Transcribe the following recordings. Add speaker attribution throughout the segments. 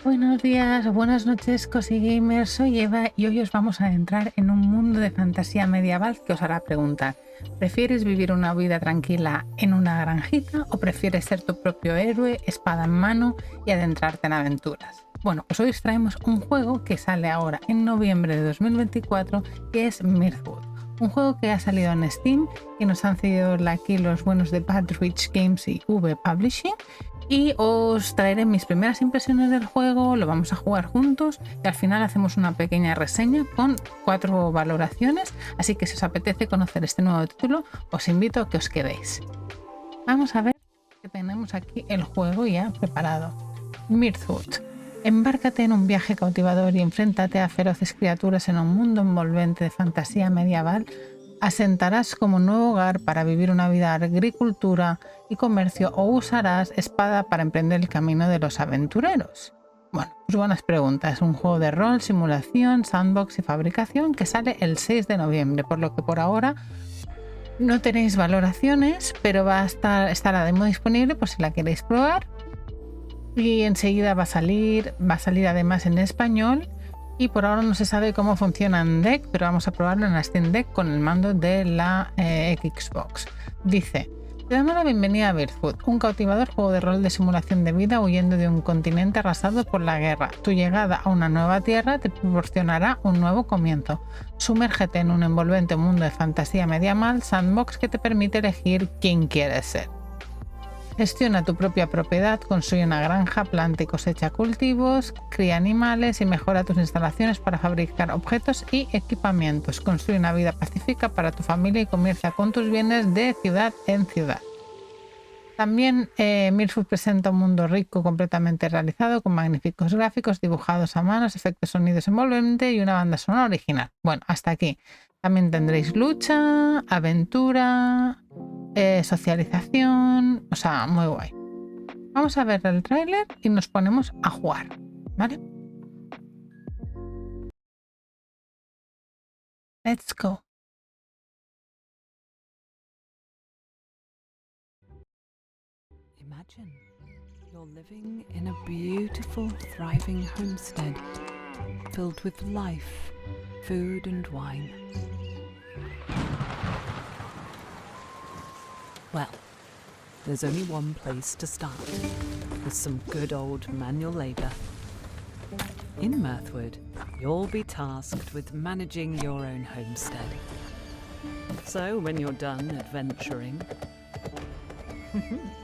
Speaker 1: Buenos días o buenas noches, Cozy Gamers. Soy Eva y hoy os vamos a entrar en un mundo de fantasía medieval que os hará preguntar: ¿prefieres vivir una vida tranquila en una granjita o prefieres ser tu propio héroe, espada en mano y adentrarte en aventuras? Bueno, pues hoy os traemos un juego que sale ahora en noviembre de 2024, que es Mirthwood. Un juego que ha salido en Steam y nos han cedido aquí los buenos de Badrich Games y V Publishing. Y os traeré mis primeras impresiones del juego, lo vamos a jugar juntos y al final hacemos una pequeña reseña con 4 valoraciones, así que si os apetece conocer este nuevo título, os invito a que os quedéis. Vamos a ver que tenemos aquí el juego ya preparado. Mirthwood. Embárcate en un viaje cautivador y enfréntate a feroces criaturas en un mundo envolvente de fantasía medieval. Asentarás como nuevo hogar para vivir una vida de agricultura y comercio o usarás espada para emprender el camino de los aventureros. Bueno, pues buenas preguntas. Un juego de rol, simulación, sandbox y fabricación que sale el 6 de noviembre, por lo que por ahora no tenéis valoraciones, pero está la demo disponible por si la queréis probar. Y enseguida va a salir además en español. Y por ahora no se sabe cómo funciona en Deck, pero vamos a probarlo en la Steam Deck con el mando de la Xbox. Dice: te damos la bienvenida a Mirthwood, un cautivador juego de rol de simulación de vida huyendo de un continente arrasado por la guerra. Tu llegada a una nueva tierra te proporcionará un nuevo comienzo. Sumérgete en un envolvente mundo de fantasía medieval sandbox que te permite elegir quién quieres ser. Gestiona tu propia propiedad, construye una granja, planta y cosecha cultivos, cría animales y mejora tus instalaciones para fabricar objetos y equipamientos. Construye una vida pacífica para tu familia y comercia con tus bienes de ciudad en ciudad. También Mirthwood presenta un mundo rico, completamente realizado, con magníficos gráficos dibujados a mano, efectos sonidos envolventes y una banda sonora original. Bueno, hasta aquí. También tendréis lucha, aventura, socialización, o sea, muy guay. Vamos a ver el tráiler y nos ponemos a jugar, ¿vale? Let's go.
Speaker 2: Imagine you're living in a beautiful, thriving homestead filled with life, food and wine. Well, there's only one place to start, with some good old manual labour. In Mirthwood, you'll be tasked with managing your own homestead. So when you're done adventuring,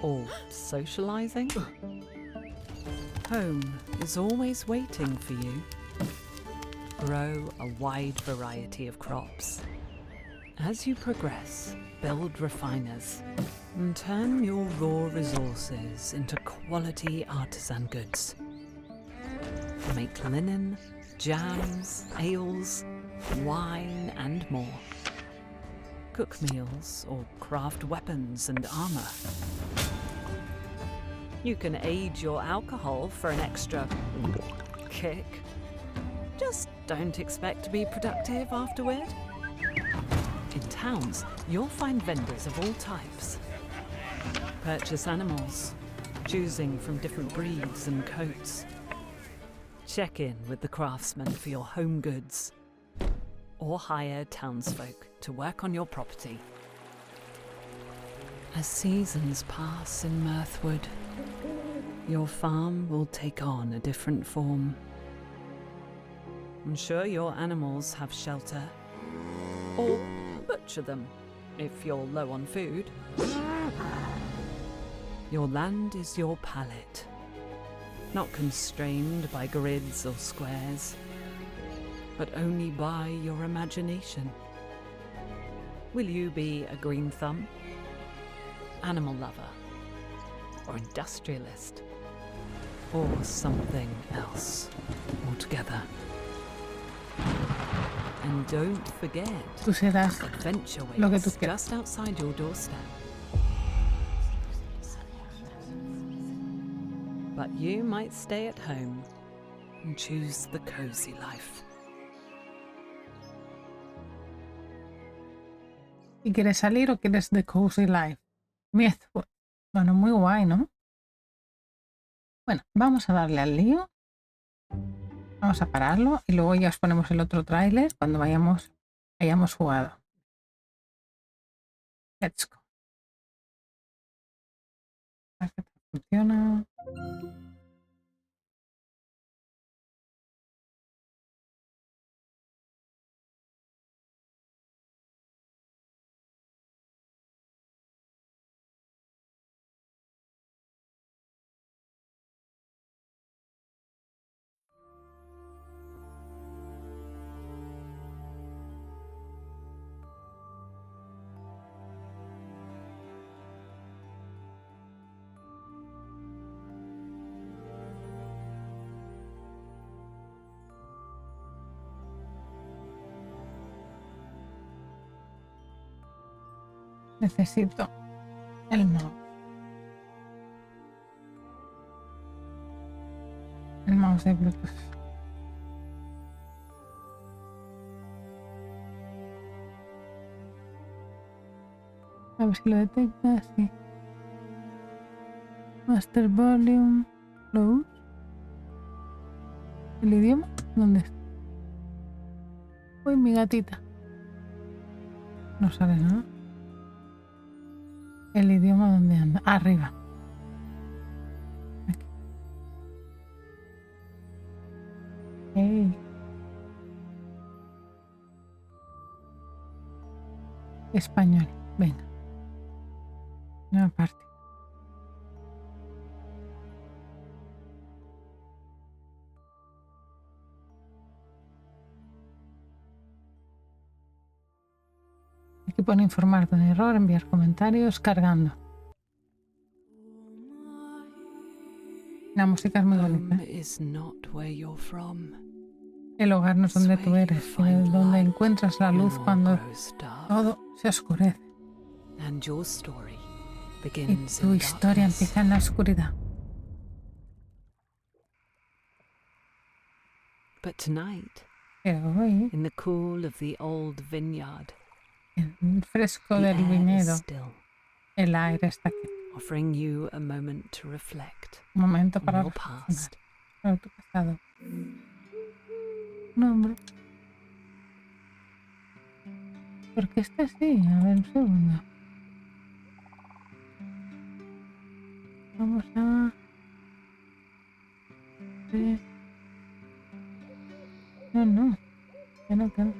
Speaker 2: or socialising, home is always waiting for you. Grow a wide variety of crops. As you progress, build refiners and turn your raw resources into quality artisan goods. Make linen, jams, ales, wine and more. Cook meals or craft weapons and armor. You can age your alcohol for an extra kick. Just don't expect to be productive afterward. In towns, you'll find vendors of all types. Purchase animals, choosing from different breeds and coats. Check in with the craftsman for your home goods. Or hire townsfolk to work on your property. As seasons pass in Mirthwood, your farm will take on a different form. Ensure your animals have shelter, or butcher them if you're low on food. Your land is your palette, not constrained by grids or squares, but only by your imagination. Will you be a green thumb, animal lover, or industrialist, or something else altogether? And don't forget,
Speaker 1: Tú serás
Speaker 2: adventure
Speaker 1: lo que tú
Speaker 2: waits
Speaker 1: quieras.
Speaker 2: just outside your doorstep. But you might stay at home and choose the cozy life.
Speaker 1: ¿Y quieres salir o quieres The Cozy Life? Mirthwood. Bueno, muy guay, ¿no? Bueno, vamos a darle al lío. Vamos a pararlo y luego ya os ponemos el otro tráiler cuando hayamos jugado. Let's go. A ver qué tal funciona. Necesito el mouse. El mouse de Bluetooth. A ver si lo detecta, sí. Master Volume. Close. ¿El idioma? ¿Dónde está? Uy, mi gatita. No sale nada. ¿El idioma dónde anda? Arriba. Aquí. Hey. Español. Venga. Nueva parte. Aquí pone informar de un error, enviar comentarios, cargando. La música es muy bonita.
Speaker 2: Home is not where you're from.
Speaker 1: El hogar no es donde tú eres, sino donde encuentras la luz cuando
Speaker 2: Grows dark,
Speaker 1: todo se oscurece.
Speaker 2: and your story
Speaker 1: Y
Speaker 2: begins
Speaker 1: tu
Speaker 2: in
Speaker 1: historia
Speaker 2: darkness.
Speaker 1: empieza en la oscuridad.
Speaker 2: But tonight,
Speaker 1: Pero hoy,
Speaker 2: in the cool of the old vineyard,
Speaker 1: en el fresco
Speaker 2: the
Speaker 1: del
Speaker 2: air is
Speaker 1: viñedo,
Speaker 2: still,
Speaker 1: el aire está aquí.
Speaker 2: offering you a moment to reflect
Speaker 1: Un momento
Speaker 2: on
Speaker 1: para
Speaker 2: your
Speaker 1: reflexionar
Speaker 2: past.
Speaker 1: sobre tu pasado. No, hombre. ¿Por qué está así? A ver, un segundo. Vamos a... No. Que no.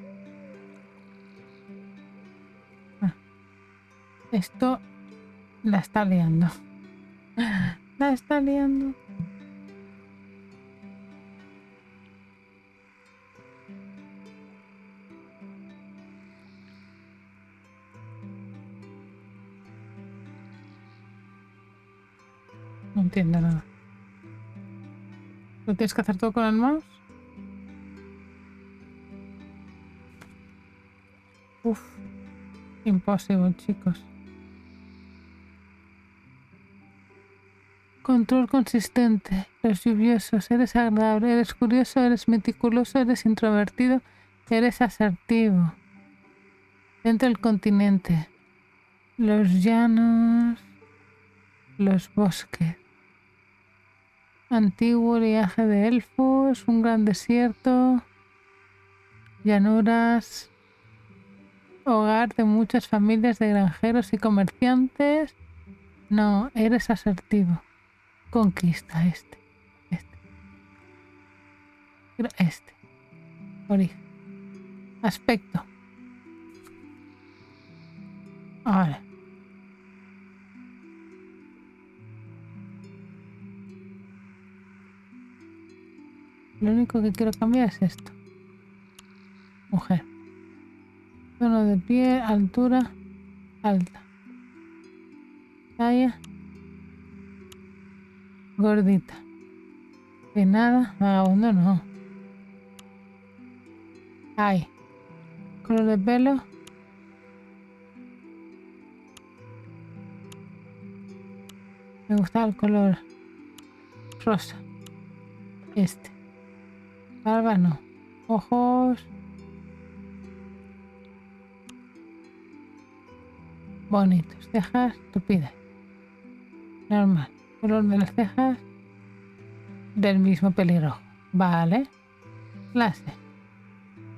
Speaker 1: Ah, esto la está liando. La está liando. No entiendo nada. ¿Lo tienes que hacer todo con el mouse? Uf. Imposible, chicos. Control consistente. Los lluviosos. Eres agradable. Eres curioso. Eres meticuloso. Eres introvertido. Eres asertivo. Dentro del continente. Los llanos. Los bosques. Antiguo linaje de elfos. Un gran desierto. Llanuras. Hogar de muchas familias de granjeros y comerciantes. No, eres asertivo. Conquista este. Origen. Aspecto. Vale. Lo único que quiero cambiar es esto. Mujer. Tono de piel, altura, alta. Talla. Gordita. Peinada, vagabundo no. Ay. Color de pelo. Me gusta el color rosa. Este. Barba no. Ojos. Bonitos. Cejas tupidas. Normal. Color de las cejas. Del mismo pelirrojo. Vale. Clase.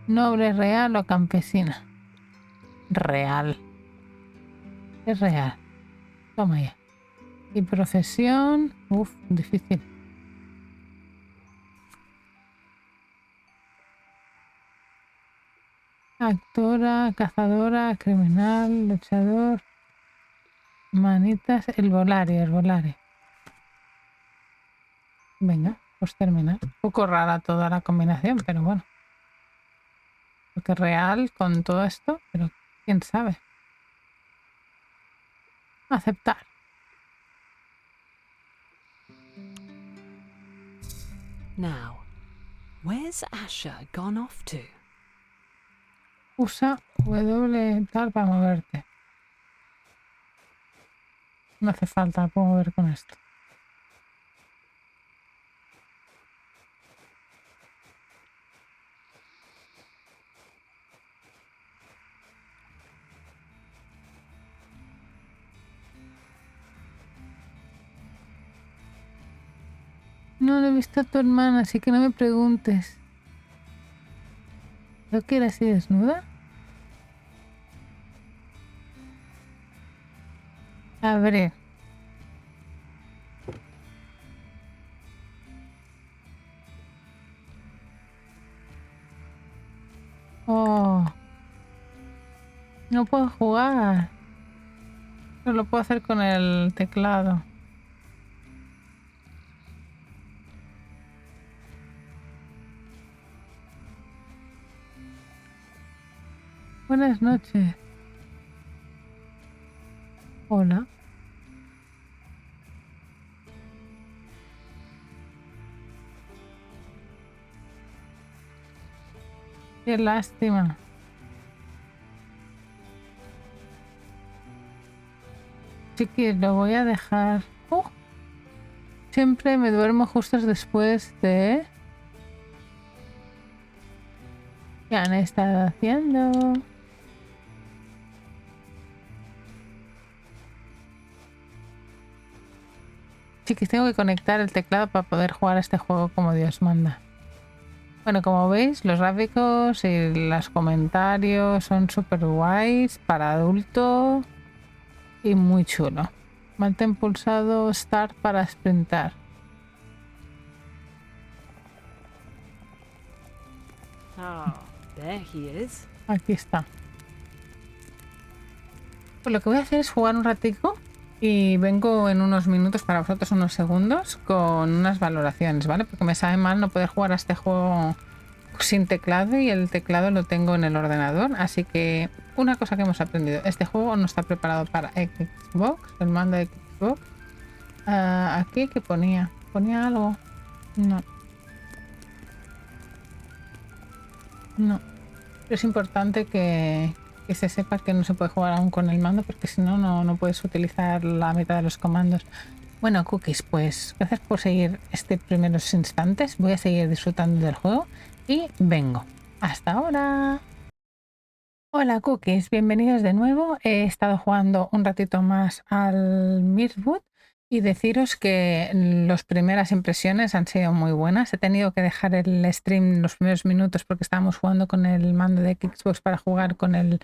Speaker 1: Noble, real o campesina. Real. Es real. Toma ya. Y profesión. Uf, difícil. Actora, cazadora, criminal, luchador. Manitas, el volare. Venga, pues terminar. Un poco rara toda la combinación, pero bueno. Porque real con todo esto, pero quién sabe. Aceptar.
Speaker 2: Now, where's Asher gone off to?
Speaker 1: Usa W tal para moverte. No hace falta, puedo mover con esto. No le he visto a tu hermana, así que no me preguntes. ¿Creo que era así desnuda? Abre. Oh. No puedo jugar. No lo puedo hacer con el teclado. Buenas noches. Hola. Qué lástima. Así que lo voy a dejar. Siempre me duermo justo después de... ¿Qué han estado haciendo? Sí que tengo que conectar el teclado para poder jugar a este juego como Dios manda. Bueno, como veis, los gráficos y los comentarios son súper guays para adultos y muy chulo. Mantén pulsado Start para sprintar.
Speaker 2: Ah, there he is.
Speaker 1: Aquí está. Pues lo que voy a hacer es jugar un ratico y vengo en unos minutos, para vosotros unos segundos, con unas valoraciones, ¿vale? Porque me sabe mal no poder jugar a este juego sin teclado y el teclado lo tengo en el ordenador. Así que una cosa que hemos aprendido, este juego no está preparado para Xbox, el mando de Xbox. Aquí que ponía algo. No, pero es importante que se sepa que no se puede jugar aún con el mando, porque si no, no puedes utilizar la mitad de los comandos. Bueno, Cookies, pues gracias por seguir este primeros instantes. Voy a seguir disfrutando del juego y vengo. ¡Hasta ahora! Hola Cookies, bienvenidos de nuevo. He estado jugando un ratito más al Mirrorwood y deciros que las primeras impresiones han sido muy buenas. He tenido que dejar el stream los primeros minutos porque estábamos jugando con el mando de Xbox para jugar con el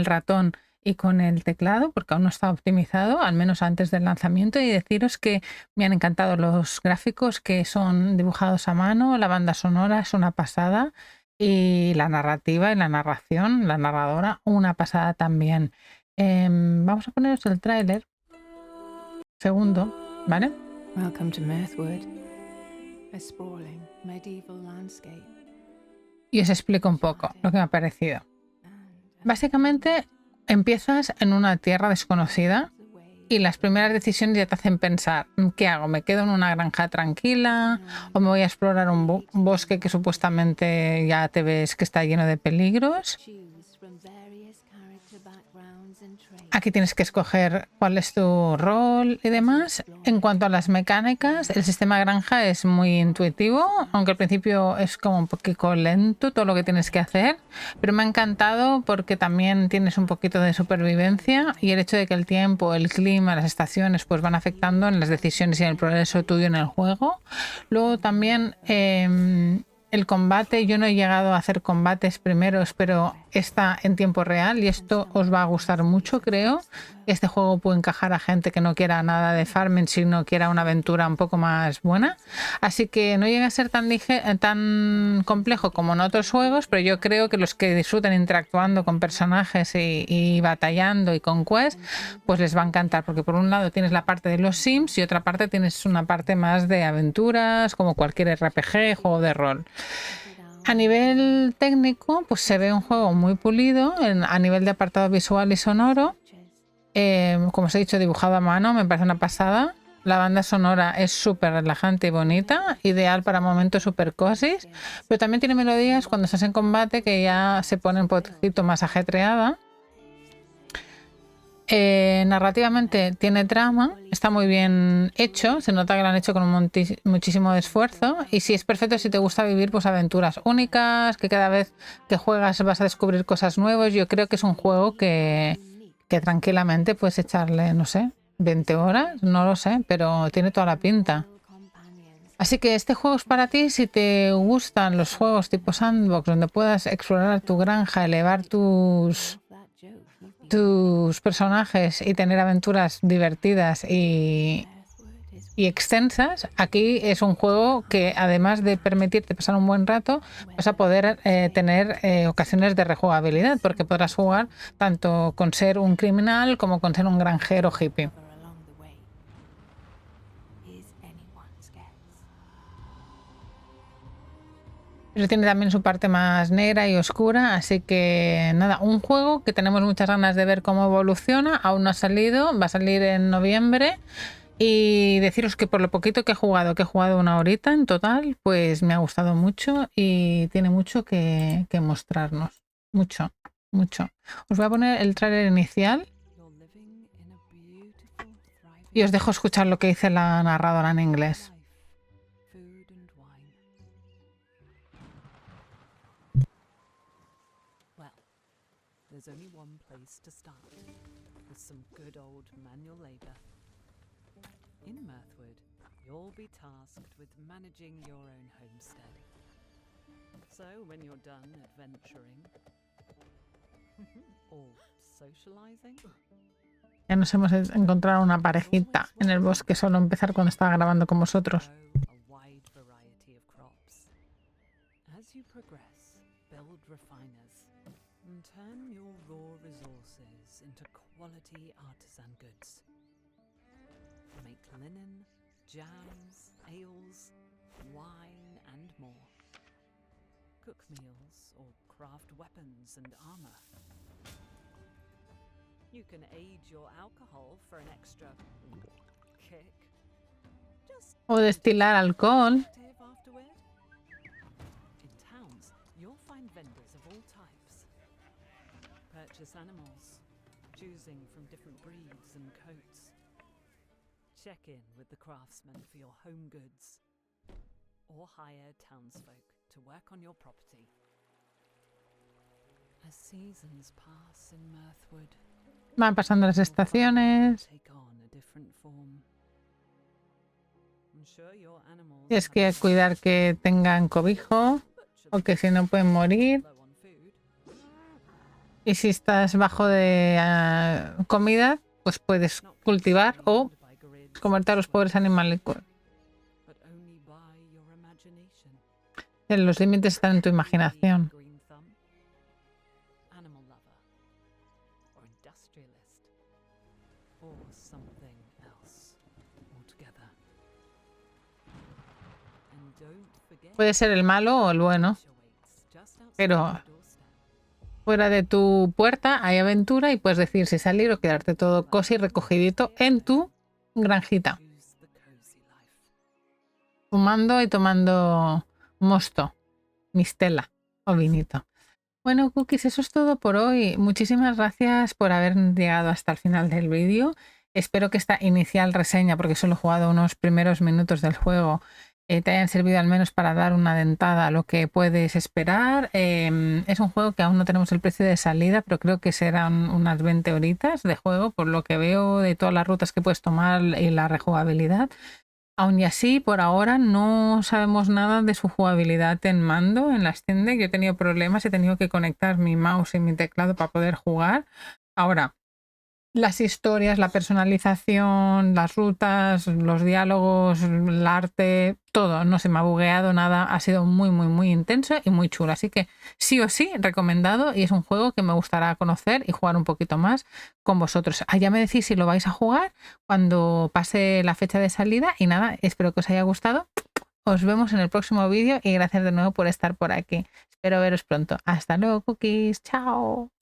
Speaker 1: ratón y con el teclado, porque aún no está optimizado, al menos antes del lanzamiento, y deciros que me han encantado los gráficos, que son dibujados a mano, la banda sonora es una pasada y la narrativa y la narración, la narradora, una pasada también. Vamos a poneros el tráiler. Segundo, ¿vale?
Speaker 3: Welcome to Mirthwood, a sprawling medieval landscape.
Speaker 1: Y os explico un poco lo que me ha parecido. Básicamente empiezas en una tierra desconocida y las primeras decisiones ya te hacen pensar, ¿qué hago? ¿Me quedo en una granja tranquila o me voy a explorar un bosque que supuestamente ya te ves que está lleno de peligros? Aquí tienes que escoger cuál es tu rol y demás. En cuanto a las mecánicas, el sistema de granja es muy intuitivo, aunque al principio es como un poquito lento todo lo que tienes que hacer, pero me ha encantado porque también tienes un poquito de supervivencia y el hecho de que el tiempo, el clima, las estaciones pues van afectando en las decisiones y en el progreso tuyo en el juego. Luego también El combate, yo no he llegado a hacer combates primeros, pero está en tiempo real y esto os va a gustar mucho, creo. Este juego puede encajar a gente que no quiera nada de farming, sino quiera una aventura un poco más buena. Así que no llega a ser tan complejo como en otros juegos, pero yo creo que los que disfruten interactuando con personajes y batallando y con quests, pues les va a encantar, porque por un lado tienes la parte de los Sims y otra parte tienes una parte más de aventuras, como cualquier RPG, juego de rol. A nivel técnico, pues se ve un juego muy pulido a nivel de apartado visual y sonoro. Como os he dicho, dibujado a mano, me parece una pasada. La banda sonora es súper relajante y bonita, ideal para momentos súper cosis, pero también tiene melodías cuando estás en combate que ya se pone un poquito más ajetreada. Narrativamente tiene trama, está muy bien hecho, se nota que lo han hecho con muchísimo esfuerzo, y si es perfecto si te gusta vivir pues aventuras únicas, que cada vez que juegas vas a descubrir cosas nuevas. Yo creo que es un juego que tranquilamente puedes echarle, no sé, 20 horas, no lo sé, pero tiene toda la pinta. Así que este juego es para ti si te gustan los juegos tipo sandbox, donde puedas explorar tu granja, elevar tus personajes y tener aventuras divertidas y extensas. Aquí es un juego que, además de permitirte pasar un buen rato, vas a poder tener ocasiones de rejugabilidad, porque podrás jugar tanto con ser un criminal como con ser un granjero hippie. Pero tiene también su parte más negra y oscura, así que nada, un juego que tenemos muchas ganas de ver cómo evoluciona. Aún no ha salido, va a salir en noviembre, y deciros que por lo poquito que he jugado 1 horita en total, pues me ha gustado mucho y tiene mucho que mostrarnos, mucho. Os voy a poner el tráiler inicial y os dejo escuchar lo que dice la narradora en inglés.
Speaker 2: There's only one place to start, with some good old manual labor. In Mirthwood, you'll be tasked with managing your own homestead. So when you're done adventuring or socializing,
Speaker 1: ya nos hemos encontrado una parejita en el bosque, solo empezar cuando estaba grabando con vosotros.
Speaker 2: a wide variety of crops. As you progress, build refiners and turn your raw resources into quality artisan goods. Make linen, jams, ales, wine, and more. Cook meals or craft weapons and armor. You can age your alcohol for an extra kick.
Speaker 1: O destilar alcohol.
Speaker 2: Afterward. In towns, you'll find vendors of all types. Purchase animals, choosing from different breeds and coats. Check in with the craftsmen for your home goods, or hire townsfolk to work on your property. As seasons pass in Mirthwood,
Speaker 1: Van pasando las estaciones.
Speaker 2: take on a different form. Ensure your animals
Speaker 1: Tienes que cuidar que tengan cobijo, o que si no pueden morir.
Speaker 2: low on food.
Speaker 1: Y si estás bajo de comida, pues puedes cultivar o
Speaker 2: By grids,
Speaker 1: comerte a los pobres animales.
Speaker 2: but only by your imagination.
Speaker 1: Los límites están en tu imaginación.
Speaker 2: Green thumb, animal lover, or industrialist, or something else altogether. And don't forget
Speaker 1: Puede ser el malo o el bueno,
Speaker 2: awaits just outside
Speaker 1: pero
Speaker 2: your doorstep.
Speaker 1: fuera de tu puerta hay aventura y puedes decidir si salir o quedarte todo cosi recogidito en tu granjita,
Speaker 2: Choose the cozy life.
Speaker 1: fumando y tomando mosto, mistela o vinito. Bueno, cookies, eso es todo por hoy. Muchísimas gracias por haber llegado hasta el final del vídeo. Espero que esta inicial reseña, porque solo he jugado unos primeros minutos del juego, te hayan servido al menos para dar una dentada a lo que puedes esperar. Es un juego que aún no tenemos el precio de salida, pero creo que serán unas 20 horitas de juego, por lo que veo de todas las rutas que puedes tomar y la rejugabilidad. Aún y así, por ahora no sabemos nada de su jugabilidad en mando en la Steam Deck. Yo he tenido problemas, he tenido que conectar mi mouse y mi teclado para poder jugar. Ahora, las historias, la personalización, las rutas, los diálogos, el arte, todo, no se me ha bugueado nada, ha sido muy, muy, muy intenso y muy chulo. Así que sí o sí, recomendado, y es un juego que me gustará conocer y jugar un poquito más con vosotros. Ya me decís si lo vais a jugar cuando pase la fecha de salida y nada, espero que os haya gustado. Os vemos en el próximo vídeo y gracias de nuevo por estar por aquí. Espero veros pronto. Hasta luego, cookies. Chao.